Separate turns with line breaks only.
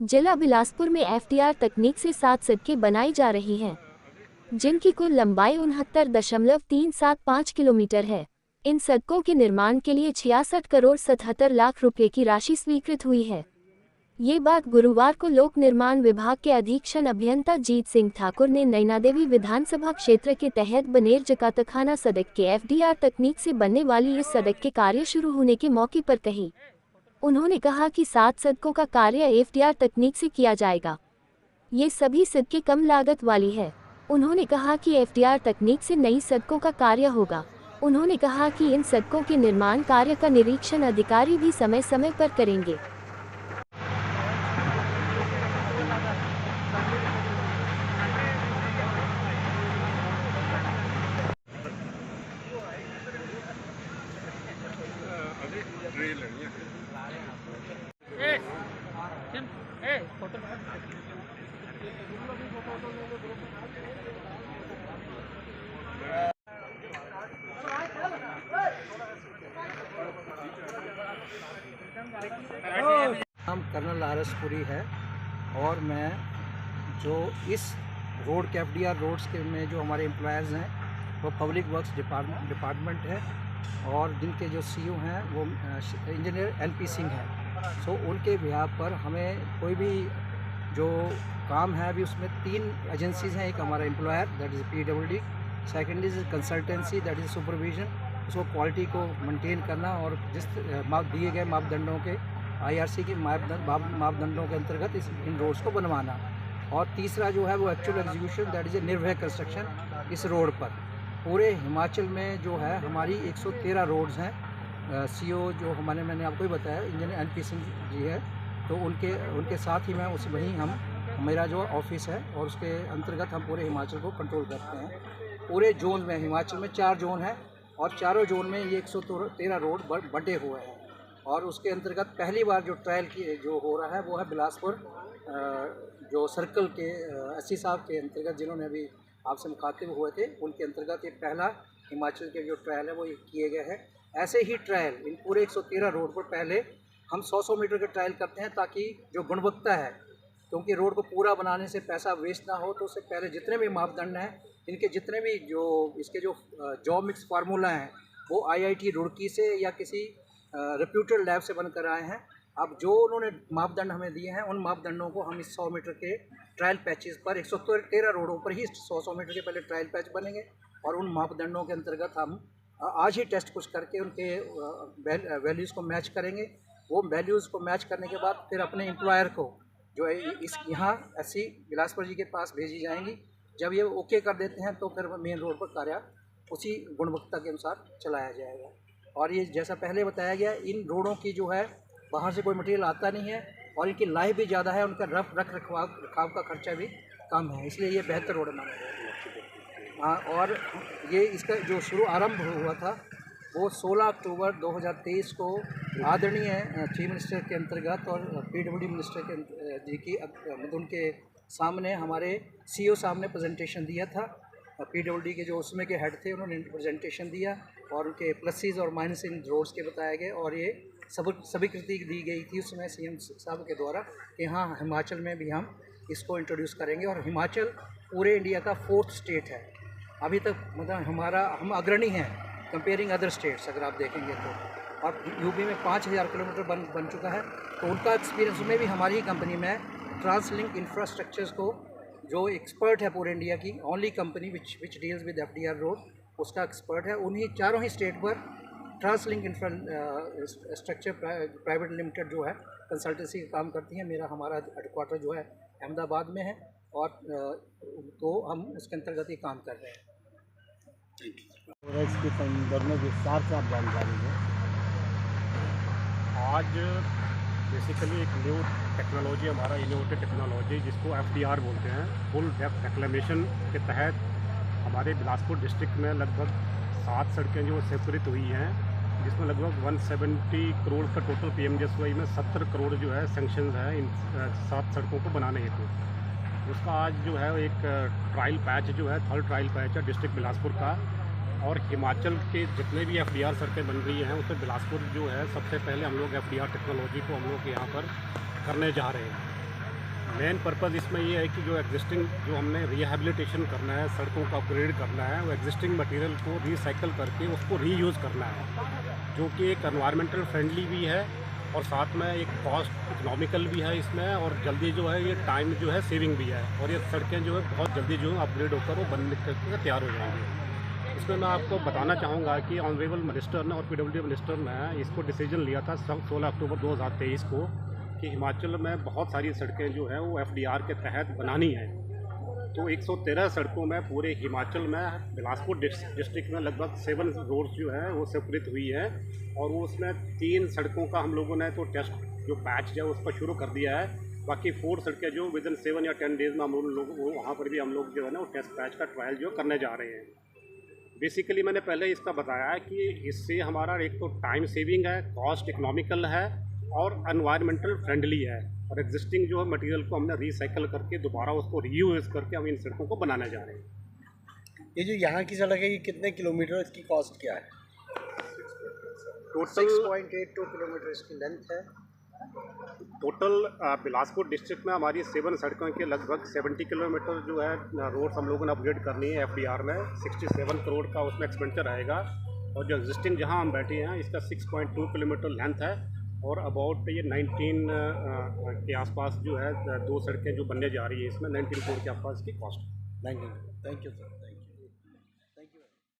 जिला बिलासपुर में एफडीआर तकनीक से 7 सड़कें बनाई जा रही हैं, जिनकी कुल लंबाई 69.375 किलोमीटर है। इन सड़कों के निर्माण के लिए 66 करोड़ 77 लाख रुपए की राशि स्वीकृत हुई है। ये बात गुरुवार को लोक निर्माण विभाग के अधीक्षण अभियंता जीत सिंह ठाकुर ने नैनादेवी विधानसभा क्षेत्र के तहत बनेर जकातखाना सड़क के एफडीआर तकनीक से बनने वाली इस सड़क के कार्य शुरू होने के मौके पर कही। उन्होंने कहा कि 7 सड़कों का कार्य एफडीआर तकनीक से किया जाएगा। ये सभी सड़कें कम लागत वाली है। उन्होंने कहा कि एफडीआर तकनीक से नई सड़कों का कार्य होगा। उन्होंने कहा कि इन सड़कों के निर्माण कार्य का निरीक्षण अधिकारी भी समय समय पर करेंगे।
नाम कर्नल आरएस पुरी है और मैं जो इस रोड के एफडीआर रोड्स के में जो हमारे एम्प्लॉयर्स हैं वो पब्लिक वर्क्स डिपार्टमेंट है और जिनके जो सीईओ हैं वो इंजीनियर एनपी सिंह हैं। सो उनके बिहाफ पर हमें कोई भी जो काम है अभी उसमें 3 एजेंसीज़ हैं। एक हमारा employer that is PWD, second is consultancy that is supervision, उसको क्वालिटी को मेंटेन करना और जिस दिए गए मापदंडों के आईआरसी के मापदंडों के अंतर्गत इन रोड्स को बनवाना। और तीसरा जो है वो actual execution that is a निर्भय कंस्ट्रक्शन इस रोड पर। पूरे हिमाचल में जो है हमारी 113 रोड्स हैं। सीईओ जो मैंने आपको ही बताया इंजीनियर एनपी सिंह जी है, तो उनके साथ ही मैं वहीं मेरा जो ऑफिस है और उसके अंतर्गत हम पूरे हिमाचल को कंट्रोल करते हैं। पूरे जोन में हिमाचल में 4 जोन हैं और चारों जोन में ये 113 रोड बटे हुए हैं। और उसके अंतर्गत पहली बार जो ट्रायल की जो हो रहा है वो है बिलासपुर जो सर्कल के एससी साहब के अंतर्गत, जिन्होंने अभी आपसे मुखातिब हुए थे, उनके अंतर्गत ये पहला हिमाचल के जो ट्रायल है वो किए गए हैं। ऐसे ही ट्रायल इन पूरे 113 रोड पर पहले हम 100-100 मीटर के ट्रायल करते हैं ताकि जो गुणवत्ता है, क्योंकि रोड को पूरा बनाने से पैसा वेस्ट ना हो, तो उससे पहले जितने भी मापदंड हैं, इनके जितने भी जो इसके जो जॉब मिक्स फार्मूला हैं वो आईआईटी रुड़की से या किसी रेप्यूटेड लैब से बनकर आए हैं। अब जो उन्होंने मापदंड हमें दिए हैं उन मापदंडों को हम इस 100 मीटर के ट्रायल पैचेस पर 113 रोडों पर ही 100-100 मीटर के पहले ट्रायल पैच बनेंगे और उन मापदंडों के अंतर्गत हम आज ही टेस्ट कुछ करके उनके वैल्यूज़ को मैच करेंगे। वो वैल्यूज़ को मैच करने के बाद फिर अपने एम्प्लॉयर को जो है यहाँ एससी बिलासपुर जी के पास भेजी जाएंगी। जब ये ओके कर देते हैं तो फिर मेन रोड पर कार्य उसी गुणवत्ता के अनुसार चलाया जाएगा। और ये जैसा पहले बताया गया, इन रोडों की जो है बाहर से कोई मटेरियल आता नहीं है और इनकी लाइफ भी ज़्यादा है, उनका रख रखाव का खर्चा भी कम है, इसलिए ये बेहतर रोड माना गया। हाँ, और ये इसका जो शुरू आरंभ हुआ था वो 16 अक्टूबर 2023 को आदरणीय चीफ मिनिस्टर के अंतर्गत और पीडब्ल्यूडी मिनिस्टर के जी की उनके सामने हमारे सीईओ साहब ने प्रेजेंटेशन दिया था। पीडब्ल्यूडी के जो उसमें के हेड थे उन्होंने प्रेजेंटेशन दिया और उनके प्लसेस और माइनस इन रोड्स के बताए गए और ये स्वीकृति दी गई थी उसमें सीएम साहब के द्वारा कि हाँ, हिमाचल में भी हम इसको इंट्रोड्यूस करेंगे। और हिमाचल पूरे इंडिया का 4th स्टेट है अभी तक, मतलब हम अग्रणी हैं कंपेयरिंग अदर स्टेट्स अगर आप देखेंगे तो। और यूपी में 5000 किलोमीटर बन चुका है, तो उनका एक्सपीरियंस में भी हमारी कंपनी में ट्रांसलिंक इंफ्रास्ट्रक्चर्स को जो एक्सपर्ट है पूरे इंडिया की only company which deals with FDR road, उसका एक्सपर्ट है। उन्हीं चारों ही स्टेट पर ट्रांसलिंक इंफ्रास्ट्रक्चर प्राइवेट लिमिटेड जो है कंसल्टेंसी का काम करती है। हमारा हेडक्वार्टर जो है अहमदाबाद में है और तो हम उसके अंतर्गत ही काम कर रहे हैं।
इसके संदर्भ में विस्तार से आप जानकारी दें।
आज बेसिकली एक न्यू टेक्नोलॉजी, हमारा इनोवेटिव टेक्नोलॉजी जिसको एफडीआर बोलते हैं, फुल डेप्थ रिक्लेमेशन के तहत हमारे बिलासपुर डिस्ट्रिक्ट में लगभग 7 सड़कें जो स्वीकृत हुई हैं, जिसमें लगभग 170 करोड़ का टोटल पीएमजीएसवाई में 70 करोड़ जो है सेंक्शन है इन 7 सड़कों को बनाने हेतु। उसका आज जो है एक ट्रायल पैच जो है, 3rd ट्रायल पैच है डिस्ट्रिक्ट बिलासपुर का। और हिमाचल के जितने भी एफडीआर सड़कें बन रही हैं उसमें बिलासपुर जो है सबसे पहले हम लोग एफडीआर टेक्नोलॉजी को हम लोग यहाँ पर करने जा रहे हैं। मेन पर्पज़ इसमें ये है कि जो एग्जिस्टिंग जो हमने रिहैबिलिटेशन करना है, सड़कों का अपग्रेड करना है, वो एग्जिस्टिंग मटेरियल को रिसाइकल करके उसको रीयूज़ करना है, जो कि एक एनवायरमेंटल फ्रेंडली भी है और साथ में एक कॉस्ट इकोनॉमिकल भी है इसमें, और जल्दी जो है ये टाइम जो है सेविंग भी है, और ये सड़कें जो है बहुत जल्दी जो है अपग्रेड होकर वो बन करके तैयार हो जाएंगी। इसमें मैं आपको बताना चाहूँगा कि ऑनरेबल मिनिस्टर ने और पीडब्ल्यूडी मिनिस्टर ने इसको डिसीजन लिया था 16 अक्टूबर 2023 को कि हिमाचल में बहुत सारी सड़कें जो हैं वो एफडीआर के तहत बनानी है। तो 113 सड़कों में पूरे हिमाचल में बिलासपुर डिस्ट्रिक्ट में लगभग 7 रोड्स जो हैं वो स्वीकृत हुई है, और वो उसमें 3 सड़कों का हम लोगों ने तो टेस्ट जो बैच है उसका शुरू कर दिया है। बाकी 4 सड़कें जो विद इन 7 या 10 डेज़ में हम लोग वो वहाँ पर भी हम लोग जो है ना वो टेस्ट बैच का ट्रायल जो करने जा रहे हैं। बेसिकली मैंने पहले इसका बताया है कि इससे हमारा एक तो टाइम सेविंग है, कॉस्ट इकोनॉमिकल है और एनवायरमेंटल फ्रेंडली है, और एग्जिस्टिंग जो है मटेरियल को हमने रिसाइकल करके दोबारा उसको रीयूज़ करके हम इन सड़कों को बनाने जा रहे हैं।
ये जो यहाँ की सड़क है ये कितने किलोमीटर, इसकी कॉस्ट क्या है?
टोटल
6.82 किलोमीटर इसकी लेंथ है।
टोटल बिलासपुर डिस्ट्रिक्ट में हमारी 7 सड़कों के लगभग 70 किलोमीटर जो है रोड्स हम लोगों ने अपग्रेड करनी है एफडीआर में। 67 करोड़ का उसमें एक्सपेंडिचर आएगा, और जो एग्जिस्टिंग जहां हम बैठे हैं इसका 6.2 किलोमीटर लेंथ है, और अबाउट ये 19 के आसपास जो है 2 सड़कें जो बनने जा रही है इसमें 19 करोड़ के आसपास की कॉस्ट।
Thank you sir.